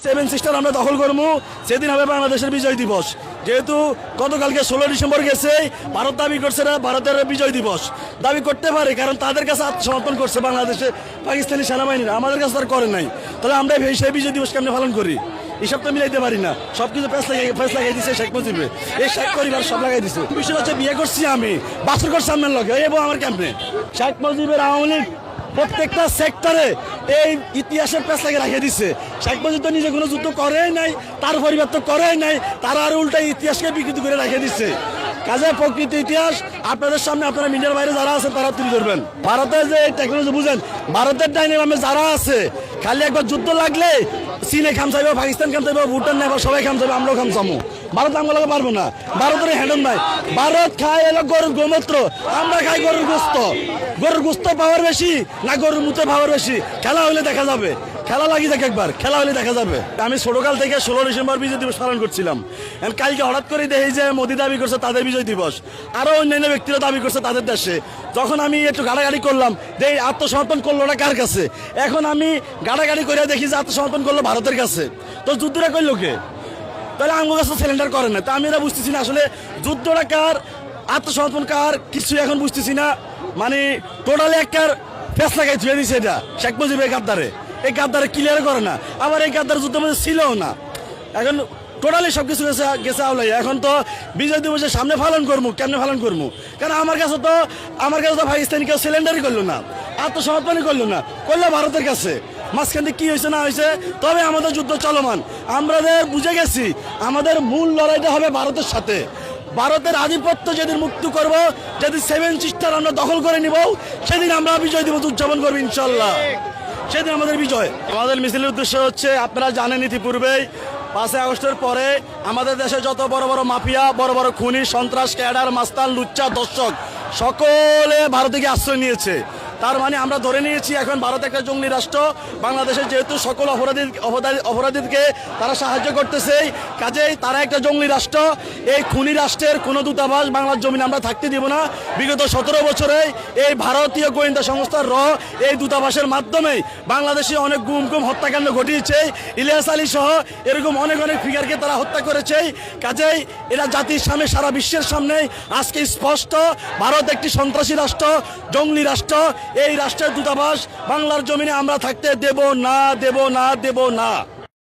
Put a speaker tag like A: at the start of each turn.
A: Seven sister আমরা দখল করবো, সেদিন হবে বাংলাদেশের বিজয় দিবস। যেহেতু গতকালকে 16 ডিসেম্বর গেছে, ভারত দাবি করছে না ভারতের বিজয় দিবস দাবি করতে পারে, কারণ তাদের কাছে আত্মসমর্পণ করছে বাংলাদেশে পাকিস্তানি সেনাবাহিনীরা, আমাদের কাছে তার করে নাই। তাহলে আমরা সেই বিজয় দিবস কেমনে পালন করি? এসব তো মিলাইতে পারি না। সবকিছু ফেস লাগাই দিচ্ছে শেখ মুজিবে, এই শেখ পরিবার সব লাগাই দিচ্ছে। বিষয় হচ্ছে বিয়ে করছি আমি, বাসর করছি আমার লগে এবং আমার ক্যাম্পে শেখ মুজিবের আওয়ামী লীগ প্রত্যেকটা সেক্টরে এই ইতিহাসের পেছ লাগে রেখে দিচ্ছে। শেখ মুজিব তো নিজে কোনো যুদ্ধ করেই নাই, তার পরিবার তো করেই নাই, তারা আর উল্টা ইতিহাসকে বিকৃত করে রেখে দিচ্ছে। কাজে প্রকৃত ইতিহাস আপনাদের সামনে, আপনারা মিডিয়ার বাইরে যারা আছেন তারা তুলে ধরবেন। ভারতের যে টেকনোলজি বুঝেন, ভারতের ডাইনামে যারা আছে, খালি একবার যুদ্ধ লাগলে চীনে খাম চাইবো, পাকিস্তান খাম চাইবো, ভুটান নেই, সবাই খাম চাইবো, আমরাও খাম চামো। ভারত আমগুলোকে পারবো না, ভারতের হ্যান্ডন নাই। ভারত খায় এলো গরুর গোমূত্র, আমরা খাই গরুর গোস্ত। গরুর গোস্ত পাওয়ার বেশি না গরুর মুতে পাওয়ার বেশি? খেলা হলে দেখা যাবে, খেলা লাগি যাক একবার, খেলা হলে দেখা যাবে। আমি ছোটকাল থেকে 16 ডিসেম্বর বিজয় দিবস পালন করছিলাম। কালকে হঠাৎ করে দেখি যে মোদি দাবি করছে তাদের বিজয় দিবস, আরো অন্যান্য ব্যক্তিরা দাবি করছে তাদের দেশে। যখন আমি একটু গাড়াগাড়ি করলাম, দেখি আত্মসমর্পণ করলো না কার কাছে। এখন আমি গাড়াগাড়ি করে দেখি যে আত্মসমর্পণ করলো ভারতের কাছে। তো যুদ্ধটা করলো কে? তাহলে আমার কাছে সিলিন্ডার করে না। তা আমি এটা বুঝতেছি না আসলে যুদ্ধটা কার, আত্মসমর্পণ কার, কিছু এখন বুঝতেছি না। মানে টোটালি একটা ফেস লাগাই ধুয়ে দিছে এটা শেখ মুজিবের গাদ্দারে। এই গাদ্দারে ক্লিয়ার করে না, আবার এই গাদ্দার যুদ্ধের মধ্যে ছিলও না। এখন টোটালি সব কিছু গেছে আওলাই। এখন তো বিজয় দিবসের সামনে পালন করবো, কেমনে পালন করবো? কারণ আমার কাছে তো পাকিস্তানি কেউ সিলিন্ডারই করলো না, আত্মসমর্পণই করলো না, করলো ভারতের কাছে। মাঝখান থেকে কি হয়েছে না হয়েছে, তবে আমাদের যুদ্ধ চলমান। আমাদের বুঝে গেছি আমাদের মূল লড়াইটা হবে ভারতের সাথে। ভারতের আধিপত্য যেদিন মুক্ত করব, যেদিন সেভেন সিস্টার আমরা দখল করে নিব, সেদিন আমরা বিজয় দিবস উদযাপন করবো ইনশাল্লাহ। সেদিন আমাদের বিজয়। আমাদের মিছিলের উদ্দেশ্য হচ্ছে, আপনারা জানেন ইতিপূর্বেই 5 আগস্টের পরে আমাদের দেশে যত বড় বড় মাফিয়া, বড় বড় খুনি, সন্ত্রাস, ক্যাডার, মাস্তান, লুচ্চা, দর্শক সকলে ভারতে গিয়ে আশ্রয় নিয়েছে। তার মানে আমরা ধরে নিয়েছি এখন ভারত একটা জঙ্গলি রাষ্ট্র। বাংলাদেশের যেহেতু সকল অপরাধীকে তারা সাহায্য করতেছে, কাজেই তারা একটা জঙ্গলি রাষ্ট্র। এই খুনি রাষ্ট্রের কোনো দূতাবাস বাংলার জমিনে আমরা থাকতে দিব না। বিগত 17 বছরে এই ভারতীয় গোয়েন্দা সংস্থার এই দূতাবাসের মাধ্যমে বাংলাদেশে অনেক গুম হত্যাকাণ্ড ঘটিয়েছে। ইলিয়াস আলী সহ এরকম অনেক ফিগারকে তারা হত্যা করেছে। কাজেই এরা জাতির সামনে, সারা বিশ্বের সামনে আজকে স্পষ্ট, ভারত একটি সন্ত্রাসী রাষ্ট্র, জঙ্গলি রাষ্ট্র। এই রাষ্ট্রের দূতাবাস বাংলার জমিনে আমরা থাকতে দেব না, দেব না, দেব না।